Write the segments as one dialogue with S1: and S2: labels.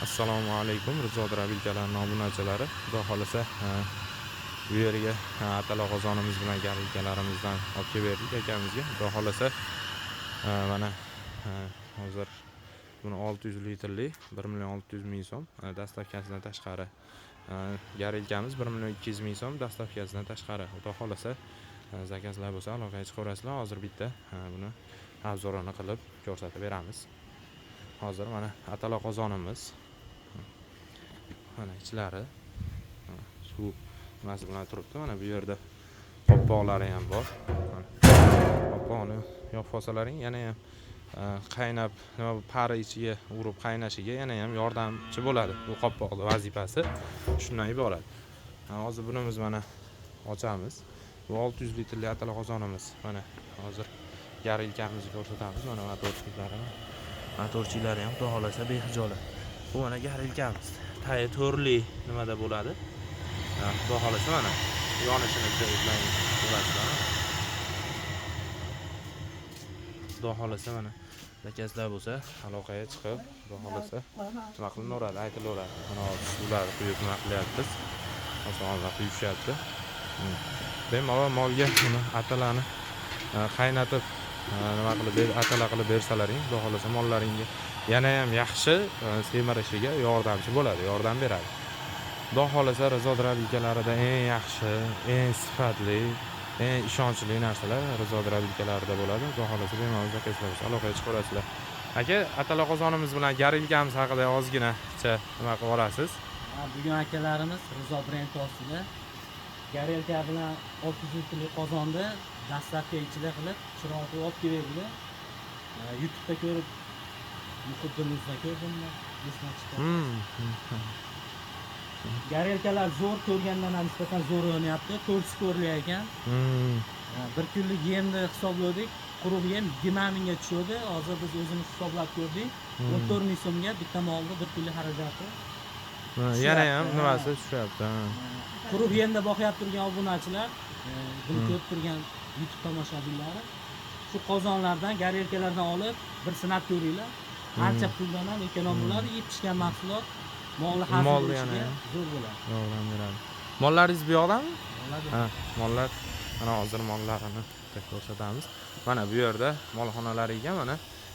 S1: Assalomu alaykum Rizodir abilkalarning obunachilari. Xudo xolasa bu yerga atala qozonimiz bilan garilkalarimizdan olib kelib berdik akamizga. Xudo xolasa mana hozir buni 600 litrli 1.600.000 so'm dastavkasidan tashqari. Garilkamiz 1.200.000 so'm dastavkasidan tashqari. Xudo xolasa zakazlar bo'lsa aloqaga chiqaverasizlar. Hozir bitta buni obzorini qilib ko'rsatib beramiz. Hozir mana atala qozonimiz. Mana ichlari suv nimasi bilan turibdi. Mana bu yerda qopqoqlari ham bor. Qopqoqni yopib olsalaring yana ham qaynab nima bu pari ichiga urib qaynashiga yana ham yordamchi bo'ladi. Bu qopqoqning vazifasi shundan iborat. Hozir bunimiz mana ochamiz. Bu 600 litrli atala qozonimiz. Mana hozir garilkamizni ko'rsatamiz. Mana motorchiklari. Motorchilari ham xudo xolasa behijolat. Bu mana garilkamiz. Tayi to'rli nimada bo'ladi. Xudo xolasa mana yonishini bilan ko'rasizlar. Xudo xolasa mana zakazlar bo'lsa aloqaga chiqib, xudo xolasa nima qilinaveradi, aytilaveradi. Mana suvlar quyib nima qilyapmiz. Osonlar quyishyapti. Bemalol molga buni atalani qaynatib nima qilib atala qilib bersalaring, xudo xolasa mollaringga yana ham yaxshi semirishiga yordamchi bo'ladi, yordam beradi. Xudo xolasa Rizodir abilkalarida eng yaxshi, eng sifatli, eng ishonchli narsalar Rizodir abilkalarida bo'ladi. Xudo xolasa bemalol zakazlar bo'lsa aloqaga chiqaverasizlar. Aka, atala qozonimiz bilan garilkamiz haqida ozginacha nima qilib olasiz?
S2: Bugun akalarimiz Rizodir ostida garilka bilan 600 litrli qozonni dastlabki ichida qilib chiroqni olib keldilar. YouTube'da ko'rib, YouTube'da ko'rdim, esdan chiqdi. Garilkalar zo'r ko'rgandan ham nisbatan zo'r o'ynayapti. 4 ko'rli ekan. Bir kunlik yemni hisobladik. Quruq yem 20 mingga tushdi. Hozir biz o'zimiz hisoblab ko'rdik. 14 ming so'mga bitta molni bir kunlik xarajati.
S1: Yana ham nimasi tushyapti.
S2: Quruq yemda boqyap turgan obunachilar, buni ko'rib turgan YouTube tomoshabinlari shu qozonlardan, garilkalardan olib bir sinab ko'ringlar. Qancha puldan ham ekonom bo'ladi, yetishgan mahsulot molni xaridlashga zo'r bo'ladi.
S1: Yordam beradi. Mollaringiz bu yoqdami? Ha, mollar mana hozir mollarini ko'rsatamiz. Mana bu yerda molxonalariga mana.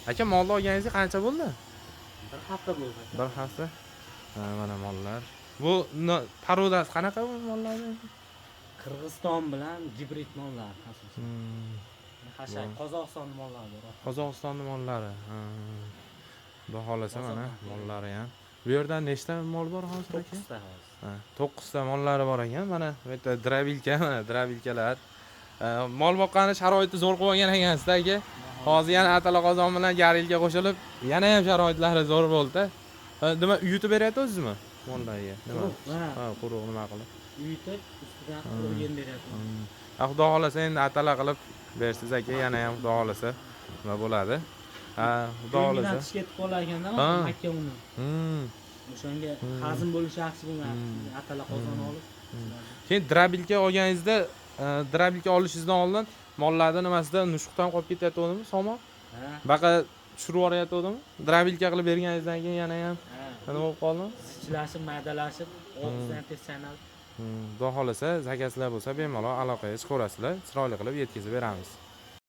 S1: Aka, molni olganingizga qancha bo'ldi?
S2: Bir hafta bo'ldi.
S1: Bir hafta. Mana mollar. Bu parodasi qanaqa bu mollar?
S2: Qirg'iziston bilan gibrid mollar asosan. Hashay Qozog'iston mollari.
S1: Qozog'iston mollari. Xudo xolasa mana mollari ham. Bu yerda nechta mol bor hozir aka?
S2: 9 ta hozir.
S1: 9 ta mollari bor ekan. Mana bu yerda drabilka, mana drabilkalar. Mol boqqani sharoiti zo'r qilib olgan ekansizda aka. Hozir yana atala qozon bilan garilga qo'shilib, yana ham sharoitlari zo'r bo'ldi. Nima uyutib beryapsizmi mollarga? Ha, quruq nima qilib?
S2: Uyutib, ustidan quruq yem beryapmiz.
S1: Xudo xolasa endi atala qilib bersiz aka, yana ham xudo xolasa nima bo'ladi? Xudo xolasa.
S2: Mendan ketib qolar ekanda, makka uni. O'shanga hazm bo'lishi yaxshi bo'ladi. Atala qozon olib.
S1: Keyin drabilka olganingizda, drabilka olishingizdan oldin mollarning nimasida nushqdan qolib ketyaptimi, somoq? Baqa tushirib yuboryaptimi? Drabilka qilib berganingizdan keyin yana ham nima bo'lib qoldi?
S2: Zichlashib, maydalashib, og'izdan tez chaynalib.
S1: Xudo xolasa zakazlar bo'lsa bemalol aloqaga chiqaverasizlar, chiroyli qilib yetkazib beramiz.